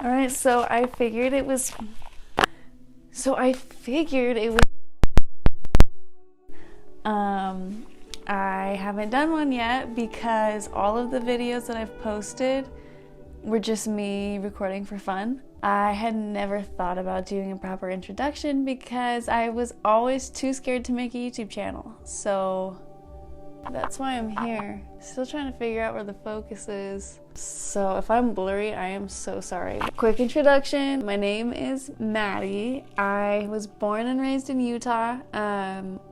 All right, so I figured it was I haven't done one yet because all of the videos that I've posted were just me recording for fun. I had never thought about doing a proper introduction because I was always too scared to make a YouTube channel. So that's why I'm here. Still trying to figure out where the focus is. So if I'm blurry, I am so sorry. Quick introduction. My name is Maddie. I was born and raised in Utah.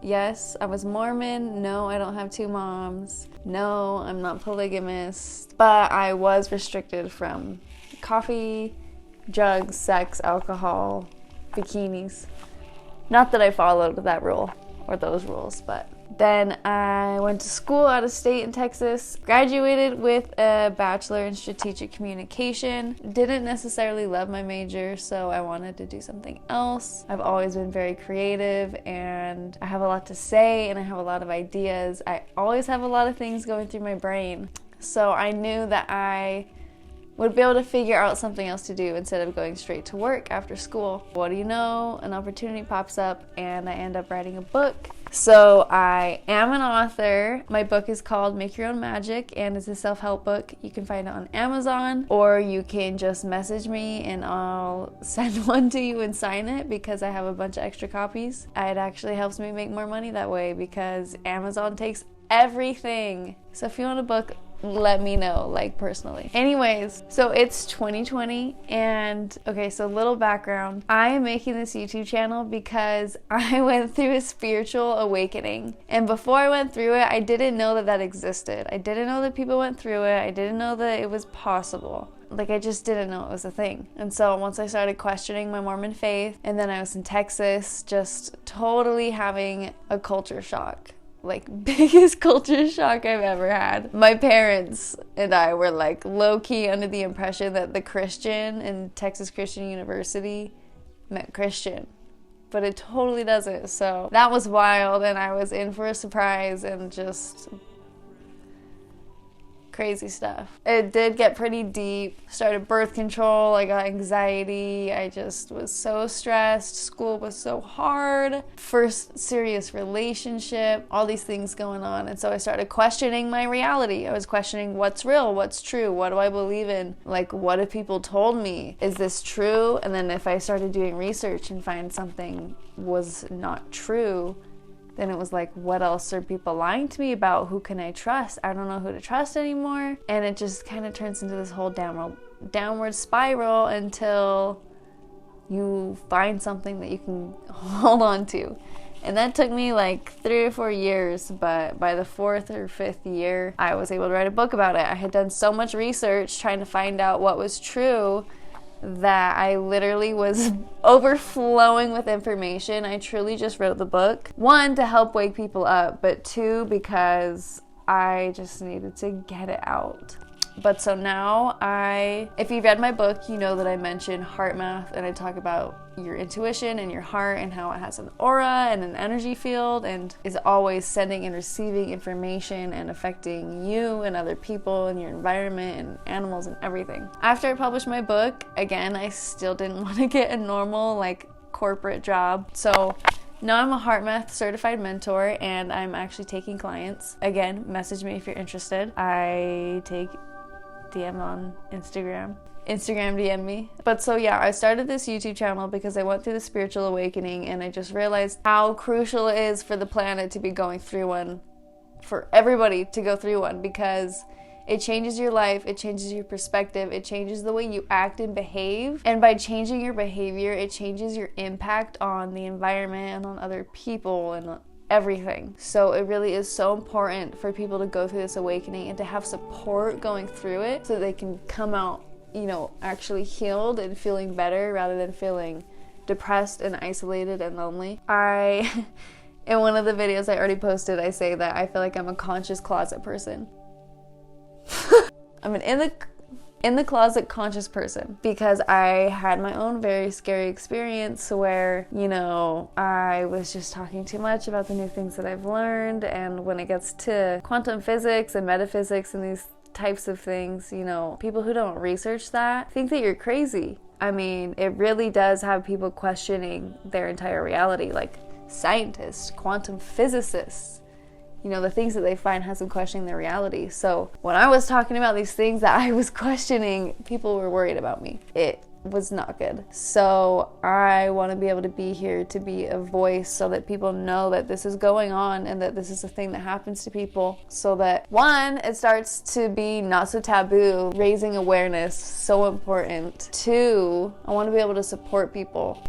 Yes, I was Mormon. No, I don't have two moms. No, I'm not polygamous. But I was restricted from coffee, drugs, sex, alcohol, bikinis. Not that I followed that rule or those rules, but then I went to school out of state in Texas, graduated with a bachelor in strategic communication. Didn't necessarily love my major, so I wanted to do something else. I've always been very creative and I have a lot to say and I have a lot of ideas. I always have a lot of things going through my brain. So I knew that I would be able to figure out something else to do instead of going straight to work after school. What do you know? An opportunity pops up and I end up writing a book. So I am an author. My book is called Make Your Own Magic and it's a self-help book. You can find it on Amazon or you can just message me and I'll send one to you and sign it because I have a bunch of extra copies. It actually helps me make more money that way because Amazon takes everything. So if you want a book, let me know, like personally. Anyways, so it's 2020 and okay, so little background. I am making this YouTube channel because I went through a spiritual awakening. And before I went through it, I didn't know that that existed. I didn't know that people went through it. I didn't know that it was possible. Like, I just didn't know it was a thing. And so once I started questioning my Mormon faith, and then I was in Texas, just totally having a culture shock. Like, biggest culture shock I've ever had. My parents and I were like low-key under the impression that the Christian in Texas Christian University meant Christian, but it totally doesn't. So that was wild and I was in for a surprise and just crazy stuff. It did get pretty deep. Started birth control, I got anxiety, I just was so stressed, school was so hard, first serious relationship, all these things going on. And so I started questioning my reality. I was questioning what's real, what's true, what do I believe in? Like, what have people told me? Is this true? And then if I started doing research and find something was not true, then it was like, what else are people lying to me about? Who can I trust? I don't know who to trust anymore. And it just kind of turns into this whole downward spiral until you find something that you can hold on to. And that took me like 3 or 4 years, but by the 4th or 5th year, I was able to write a book about it. I had done so much research trying to find out what was true that I literally was overflowing with information. I truly just wrote the book. 1, to help wake people up, but 2, because I just needed to get it out. But so now if you read my book, you know that I mention heart math and I talk about your intuition and your heart and how it has an aura and an energy field and is always sending and receiving information and affecting you and other people and your environment and animals and everything. After I published my book, again, I still didn't want to get a normal like corporate job. So now I'm a heart math certified mentor and I'm actually taking clients. Again, message me if you're interested. I take DM on Instagram DM me. But so yeah, I started this YouTube channel because I went through the spiritual awakening and I just realized how crucial it is for the planet to be going through one, for everybody to go through one, because it changes your life, it changes your perspective, it changes the way you act and behave. And by changing your behavior, it changes your impact on the environment and on other people and everything. So it really is so important for people to go through this awakening and to have support going through it so they can come out, you know, actually healed and feeling better rather than feeling depressed and isolated and lonely. In one of the videos I already posted, I say that I feel like I'm a conscious closet person. I'm an in the closet conscious person because I had my own very scary experience where, you know, I was just talking too much about the new things that I've learned, and when it gets to quantum physics and metaphysics and these types of things, you know, people who don't research that think that you're crazy. I mean, it really does have people questioning their entire reality, like scientists, quantum physicists. You know, the things that they find has them questioning their reality. So when I was talking about these things that I was questioning, people were worried about me. It was not good. So I want to be able to be here to be a voice so that people know that this is going on and that this is a thing that happens to people, so that one, it starts to be not so taboo. Raising awareness, so important. Two, I want to be able to support people.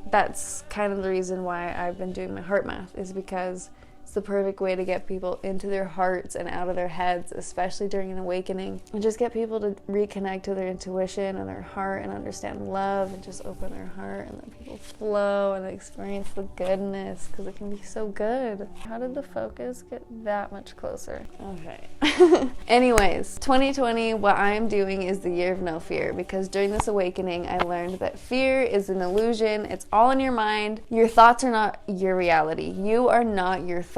That's kind of the reason why I've been doing my heart math, is because it's the perfect way to get people into their hearts and out of their heads, especially during an awakening, and just get people to reconnect to their intuition and their heart and understand love and just open their heart and let people flow and experience the goodness, because it can be so good. How did the focus get that much closer? Okay. Anyways, 2020, what I'm doing is the year of no fear, because during this awakening, I learned that fear is an illusion. It's all in your mind. Your thoughts are not your reality. You are not your thoughts.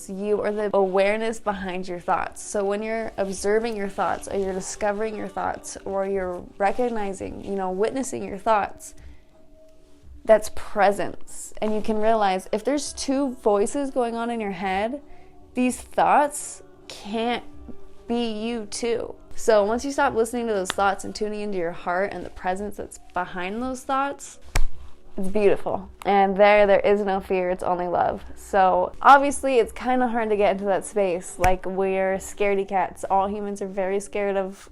You are the awareness behind your thoughts. So when you're observing your thoughts, or you're discovering your thoughts, or you're recognizing, you know, witnessing your thoughts, that's presence. And you can realize if there's two voices going on in your head, these thoughts can't be you too. So once you stop listening to those thoughts and tuning into your heart and the presence that's behind those thoughts, it's beautiful. And there is no fear, it's only love. So obviously it's kind of hard to get into that space. Like, we're scaredy cats. All humans are very scared of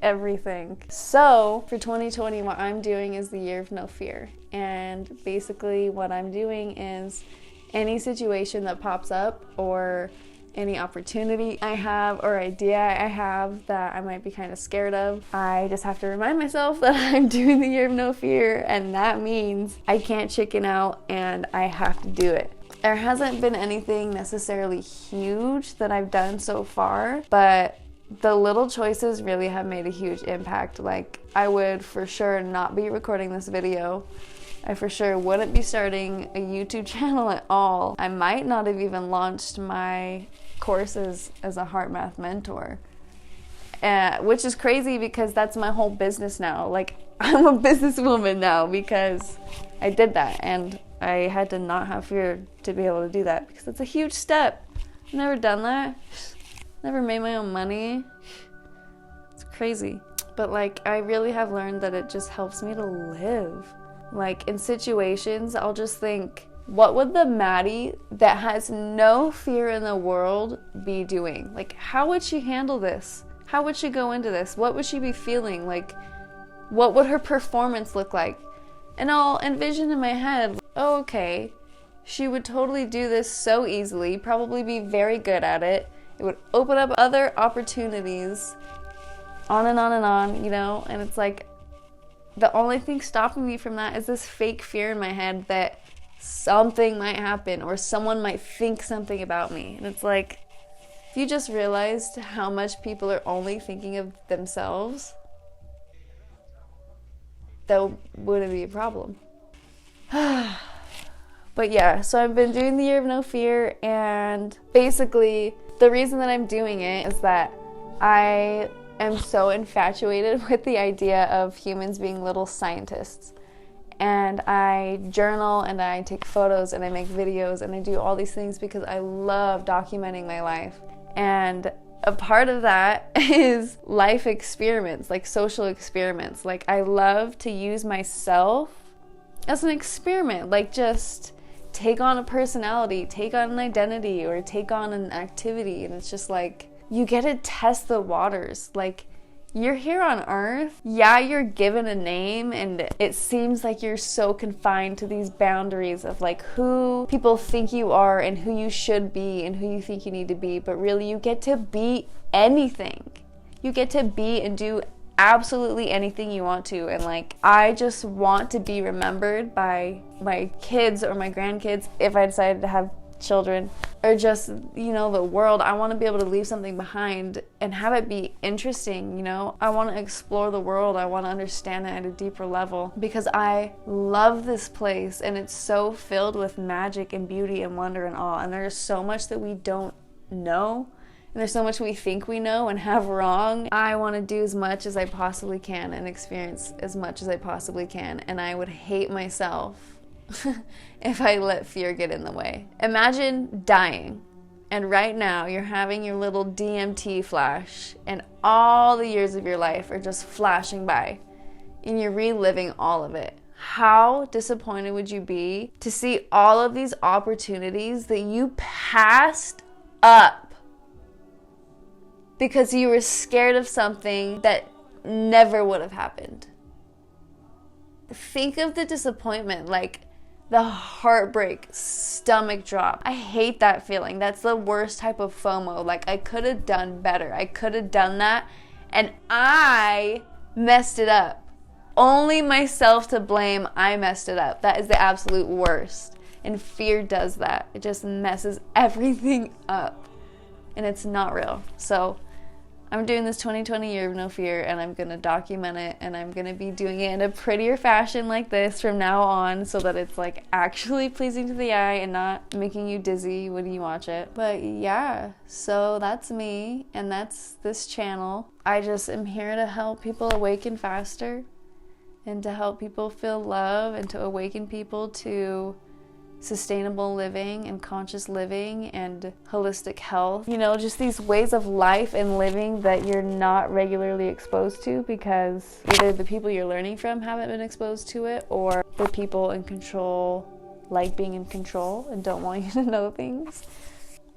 everything. So for 2020, what I'm doing is the year of no fear. And basically what I'm doing is any situation that pops up, or any opportunity I have or idea I have that I might be kind of scared of, I just have to remind myself that I'm doing the year of no fear, and that means I can't chicken out and I have to do it. There hasn't been anything necessarily huge that I've done so far, but the little choices really have made a huge impact. Like, I would for sure not be recording this video. I for sure wouldn't be starting a YouTube channel at all. I might not have even launched my courses as a heart math mentor, which is crazy because that's my whole business now. Like, I'm a businesswoman now because I did that, and I had to not have fear to be able to do that, because it's a huge step. I've never done that. Never made my own money. It's crazy. But like, I really have learned that it just helps me to live. Like, in situations, I'll just think, what would the Maddie that has no fear in the world be doing? Like, how would she handle this? How would she go into this? What would she be feeling? Like, what would her performance look like? And I'll envision in my head, oh, okay, she would totally do this so easily, probably be very good at it. It would open up other opportunities, on and on and on, you know? And it's like, the only thing stopping me from that is this fake fear in my head that something might happen or someone might think something about me. And it's like, if you just realized how much people are only thinking of themselves, that wouldn't be a problem. But yeah, so I've been doing the year of no fear, and basically the reason that I'm doing it is that I am so infatuated with the idea of humans being little scientists. And I journal and I take photos and I make videos and I do all these things because I love documenting my life. And a part of that is life experiments, like social experiments. Like, I love to use myself as an experiment, like just take on a personality, take on an identity, or take on an activity. And it's just like, you get to test the waters. Like, you're here on earth. Yeah, you're given a name, and it seems like you're so confined to these boundaries of like who people think you are and who you should be and who you think you need to be. But really, you get to be anything. You get to be and do absolutely anything you want to. And like, I just want to be remembered by my kids or my grandkids, if I decided to have children, or just, you know, the world. I want to be able to leave something behind and have it be interesting, you know. I want to explore the world. I want to understand it at a deeper level, because I love this place, and it's so filled with magic and beauty and wonder and awe, and there's so much that we don't know And there's so much we think we know and have wrong. I want to do as much as I possibly can and experience as much as I possibly can. And I would hate myself if I let fear get in the way. Imagine dying. And right now you're having your little DMT flash and all the years of your life are just flashing by and you're reliving all of it. How disappointed would you be to see all of these opportunities that you passed up because you were scared of something that never would have happened? Think of the disappointment, like the heartbreak, stomach drop. I hate that feeling. That's the worst type of FOMO. Like, I could have done better. I could have done that, and I messed it up. Only myself to blame. I messed it up. That is the absolute worst. And fear does that. It just messes everything up. And it's not real. So I'm doing this 2020 year of no fear, and I'm going to document it, and I'm going to be doing it in a prettier fashion like this from now on so that it's like actually pleasing to the eye and not making you dizzy when you watch it. But yeah, so that's me, and that's this channel. I just am here to help people awaken faster and to help people feel love and to awaken people to sustainable living and conscious living and holistic health. You know, just these ways of life and living that you're not regularly exposed to because either the people you're learning from haven't been exposed to it, or the people in control like being in control and don't want you to know things.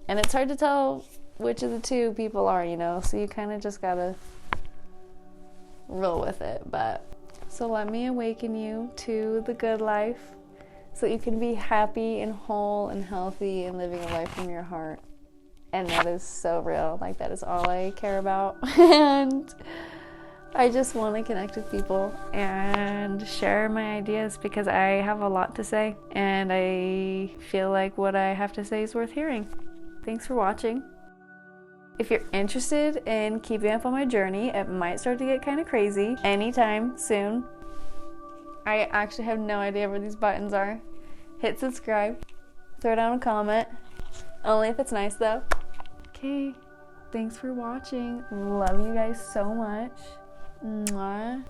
And it's hard to tell which of the two people are, you know, so you kind of just gotta roll with it. But so let me awaken you to the good life, so you can be happy and whole and healthy and living a life from your heart. And that is so real. Like, that is all I care about. And I just want to connect with people and share my ideas because I have a lot to say. And I feel like what I have to say is worth hearing. Thanks for watching. If you're interested in keeping up on my journey, it might start to get kind of crazy anytime soon. I actually have no idea where these buttons are. Hit subscribe. Throw down a comment. Only if it's nice though. Okay. Thanks for watching. Love you guys so much. Mwah.